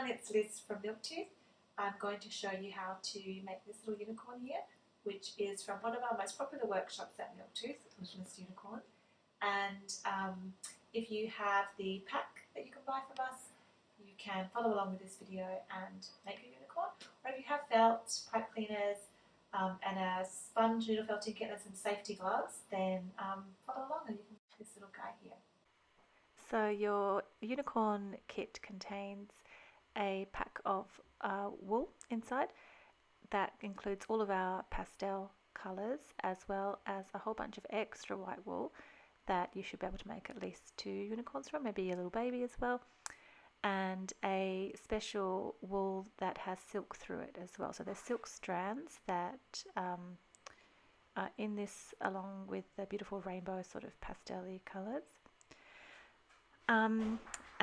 everyone, it's Liz from Beauties. I'm going to show you how to make this little unicorn here, which is from one of our most popular workshops at Beauties, Littlest Unicorn. And if you have the pack that you can buy from us, you can follow along with this video and make a unicorn. Or if you have felt, pipe cleaners, and a sponge noodle felting kit and some safety gloves, then follow along and you can make this little guy here. So your unicorn kit contains a pack of wool inside that includes all of our pastel colours, as well as a whole bunch of extra white wool that you should be able to make at least 2 unicorns from, maybe a little baby as well, and a special wool that has silk through it as well. So there's silk strands that are in this, along with the beautiful rainbow sort of pastel-y colours.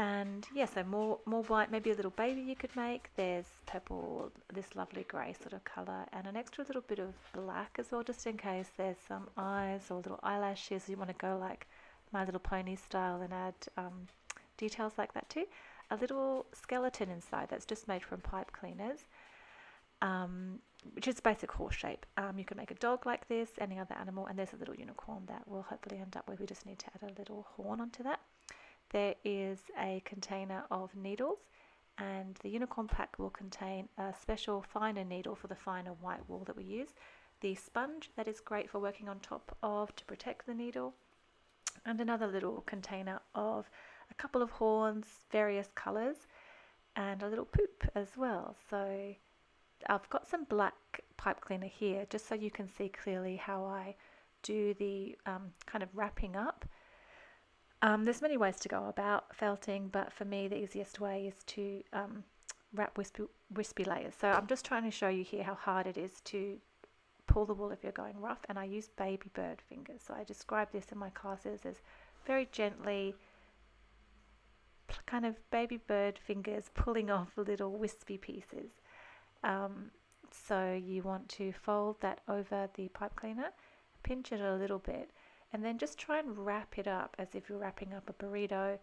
And yeah, so more white, maybe a little baby you could make. There's purple, this lovely grey sort of colour, and an extra little bit of black as well, just in case there's some eyes or little eyelashes. You want to go like My Little Pony style and add details like that too. A little skeleton inside that's just made from pipe cleaners, which is basic horse shape. You can make a dog like this, any other animal, and there's a little unicorn that we'll hopefully end up with. We just need to add a little horn onto that. There is a container of needles, and the unicorn pack will contain a special finer needle for the finer white wool that we use, the sponge that is great for working on top of to protect the needle, and another little container of a couple of horns, various colours, and a little poop as well. So I've got some black pipe cleaner here just so you can see clearly how I do the kind of wrapping up. There's many ways to go about felting, but for me the easiest way is to wrap wispy layers. So I'm just trying to show you here how hard it is to pull the wool if you're going rough, and I use baby bird fingers. So I describe this in my classes as very gently kind of baby bird fingers pulling off little wispy pieces. So you want to fold that over the pipe cleaner, pinch it a little bit, and then just try and wrap it up as if you're wrapping up a burrito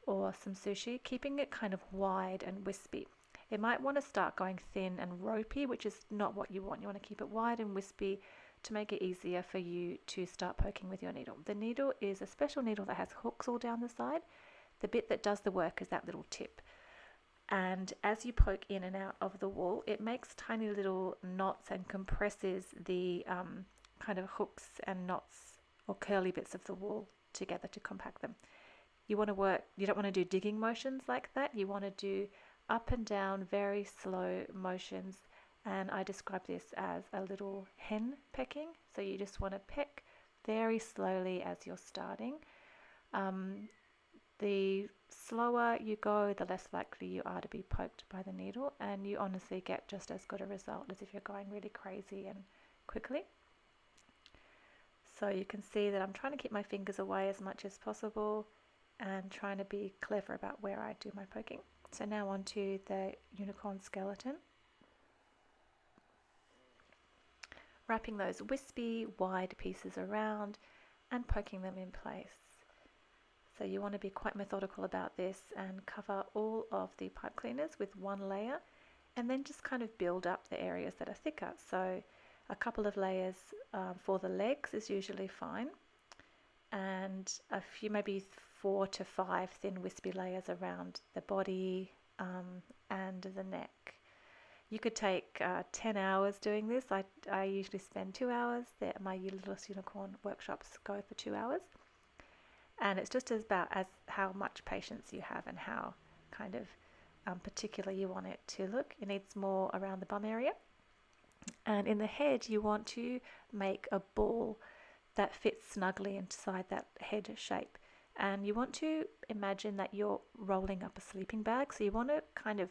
or some sushi, keeping it kind of wide and wispy. It might want to start going thin and ropey, which is not what you want. You want to keep it wide and wispy to make it easier for you to start poking with your needle. The needle is a special needle that has hooks all down the side. The bit that does the work is that little tip. And as you poke in and out of the wool, it makes tiny little knots and compresses the kind of hooks and knots or curly bits of the wool together to compact them. You don't want to do digging motions like that. You want to do up and down very slow motions, and I describe this as a little hen pecking. So you just want to peck very slowly as you're starting. The slower you go, the less likely you are to be poked by the needle, and you honestly get just as good a result as if you're going really crazy and quickly. So you can see that I'm trying to keep my fingers away as much as possible and trying to be clever about where I do my poking. So now onto the unicorn skeleton. Wrapping those wispy wide pieces around and poking them in place. So you want to be quite methodical about this and cover all of the pipe cleaners with one layer, and then just kind of build up the areas that are thicker. So a couple of layers for the legs is usually fine, and a few, maybe 4 to 5 thin wispy layers around the body and the neck. You could take 10 hours doing this. I usually spend 2 hours. My Littlest Unicorn workshops go for 2 hours. And it's just about as how much patience you have and how kind of particular you want it to look. It needs more around the bum area. And in the head, you want to make a ball that fits snugly inside that head shape. And you want to imagine that you're rolling up a sleeping bag. So you want to kind of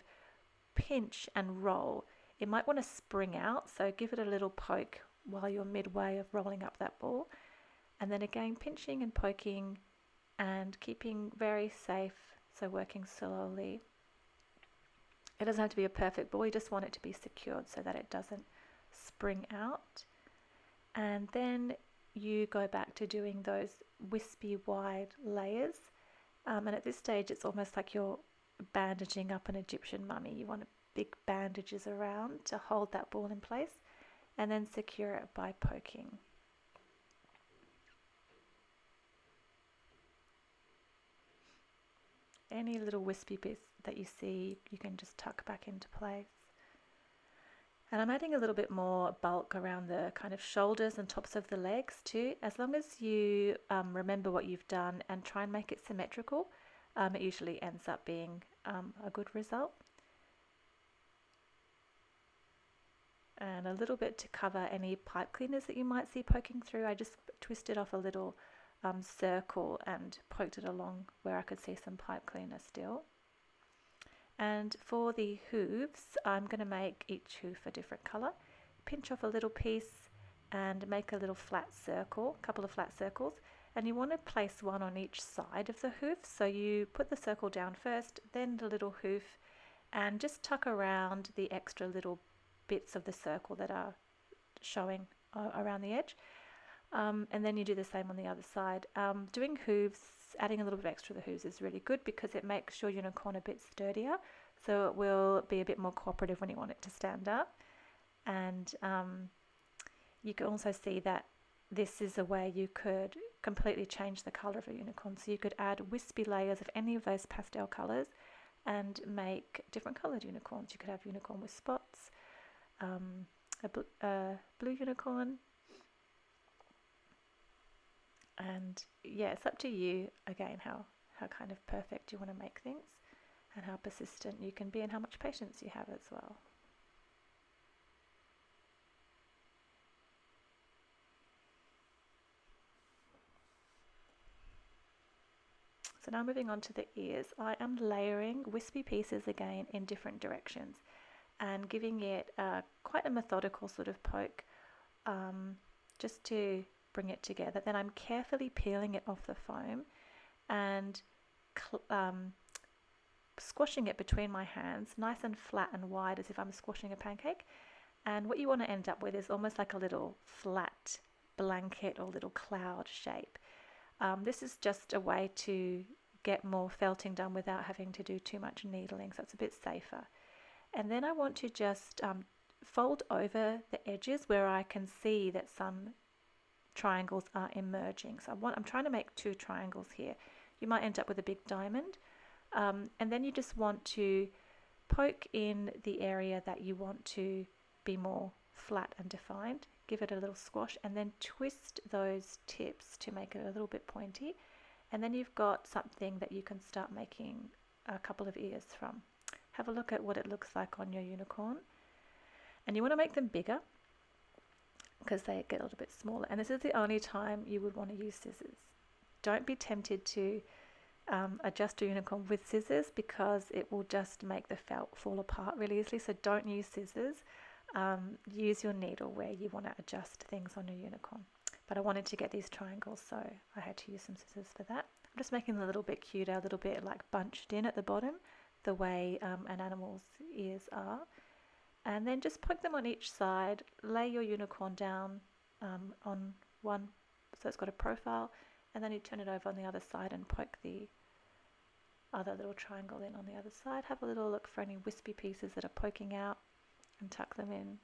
pinch and roll. It might want to spring out, so give it a little poke while you're midway of rolling up that ball. And then again, pinching and poking and keeping very safe, so working slowly. It doesn't have to be a perfect ball, you just want it to be secured so that it doesn't spring out. And then you go back to doing those wispy wide layers, and at this stage it's almost like you're bandaging up an Egyptian mummy. You want big bandages around to hold that ball in place, and then secure it by poking. Any little wispy bits that you see, you can just tuck back into place. And I'm adding a little bit more bulk around the kind of shoulders and tops of the legs too. As long as you remember what you've done and try and make it symmetrical, it usually ends up being a good result. And a little bit to cover any pipe cleaners that you might see poking through. I just twisted off a little circle and poked it along where I could see some pipe cleaner still. And for the hooves, I'm going to make each hoof a different colour. Pinch off a little piece and make a little flat circle, a couple of flat circles, and you want to place one on each side of the hoof. So you put the circle down first, then the little hoof, and just tuck around the extra little bits of the circle that are showing around the edge. And then you do the same on the other side. Doing hooves, adding a little bit extra to the hooves is really good because it makes your unicorn a bit sturdier, so it will be a bit more cooperative when you want it to stand up. And you can also see that this is a way you could completely change the colour of a unicorn. So you could add wispy layers of any of those pastel colours and make different coloured unicorns. You could have unicorn with spots, a blue unicorn. And yeah, it's up to you again how kind of perfect you want to make things and how persistent you can be and how much patience you have as well. So now moving on to the ears, I am layering wispy pieces again in different directions and giving it quite a methodical sort of poke just to bring it together. Then I'm carefully peeling it off the foam and squashing it between my hands, nice and flat and wide as if I'm squashing a pancake. And what you want to end up with is almost like a little flat blanket or little cloud shape. This is just a way to get more felting done without having to do too much needling, so it's a bit safer. And then I want to just fold over the edges where I can see that some triangles are emerging. So I'm trying to make two triangles here. You might end up with a big diamond. And then you just want to poke in the area that you want to be more flat and defined. Give it a little squash and then twist those tips to make it a little bit pointy. And then you've got something that you can start making a couple of ears from. Have a look at what it looks like on your unicorn. And you want to make them bigger because they get a little bit smaller. And this is the only time you would want to use scissors. Don't be tempted to adjust your unicorn with scissors because it will just make the felt fall apart really easily. So don't use scissors. Use your needle where you want to adjust things on your unicorn. But I wanted to get these triangles, so I had to use some scissors for that. I'm just making them a little bit cuter, a little bit like bunched in at the bottom, the way an animal's ears are. And then just poke them on each side, lay your unicorn down on one so it's got a profile, and then you turn it over on the other side and poke the other little triangle in on the other side. Have a little look for any wispy pieces that are poking out and tuck them in.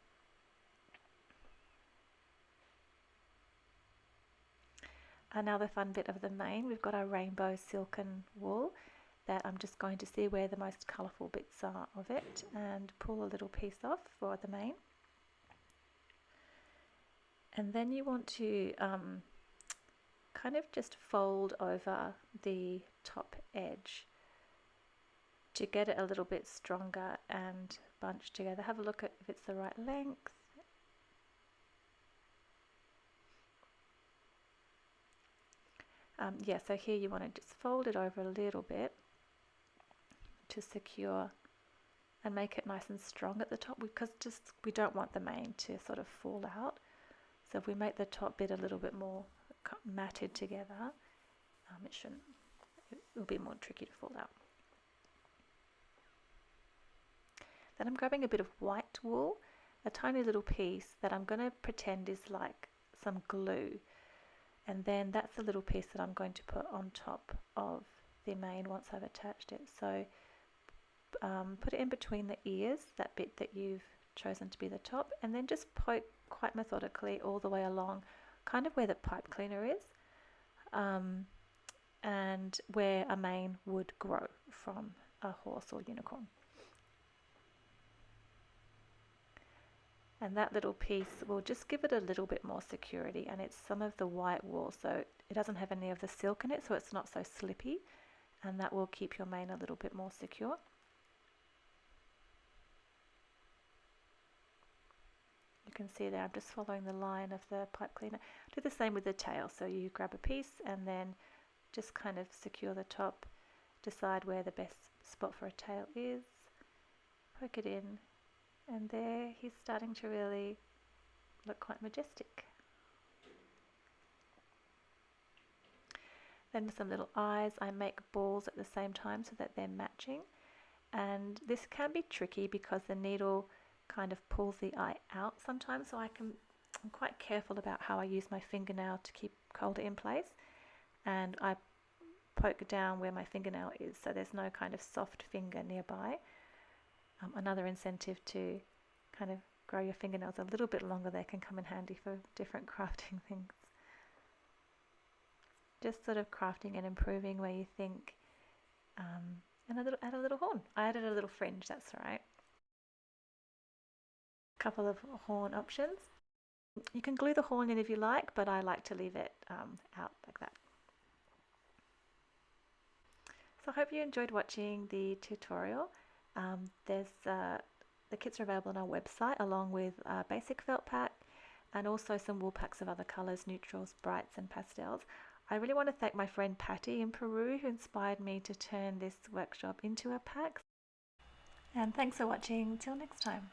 And now the fun bit of the mane, we've got our rainbow silken wool that I'm just going to see where the most colourful bits are of it and pull a little piece off for the mane. And then you want to kind of just fold over the top edge to get it a little bit stronger and bunched together. Have a look at if it's the right length. Yeah, so here you want to just fold it over a little bit to secure and make it nice and strong at the top, because we don't want the mane to sort of fall out. So if we make the top bit a little bit more matted together, it'll be more tricky to fall out. Then I'm grabbing a bit of white wool, a tiny little piece that I'm going to pretend is like some glue. And then that's a little piece that I'm going to put on top of the mane once I've attached it. So put it in between the ears, that bit that you've chosen to be the top, and then just poke quite methodically all the way along, kind of where the pipe cleaner is, and where a mane would grow from a horse or unicorn. And that little piece will just give it a little bit more security, and it's some of the white wool, so it doesn't have any of the silk in it, so it's not so slippy, and that will keep your mane a little bit more secure. You can see there I'm just following the line of the pipe cleaner. Do the same with the tail, so you grab a piece and then just kind of secure the top, decide where the best spot for a tail is, poke it in, and there he's starting to really look quite majestic. Then with some little eyes, I make balls at the same time so that they're matching, and this can be tricky because the needle kind of pulls the eye out sometimes, so I'm quite careful about how I use my fingernail to hold it in place, and I poke down where my fingernail is so there's no kind of soft finger nearby. Another incentive to kind of grow your fingernails a little bit longer, they can come in handy for different crafting things. Just sort of crafting and improving where you think, and add a little horn. I added a little fringe, that's right. Couple of horn options. You can glue the horn in if you like, but I like to leave it out like that. So I hope you enjoyed watching the tutorial. The kits are available on our website along with a basic felt pack and also some wool packs of other colours, neutrals, brights and pastels. I really want to thank my friend Patty in Peru who inspired me to turn this workshop into a pack. And thanks for watching. Till next time.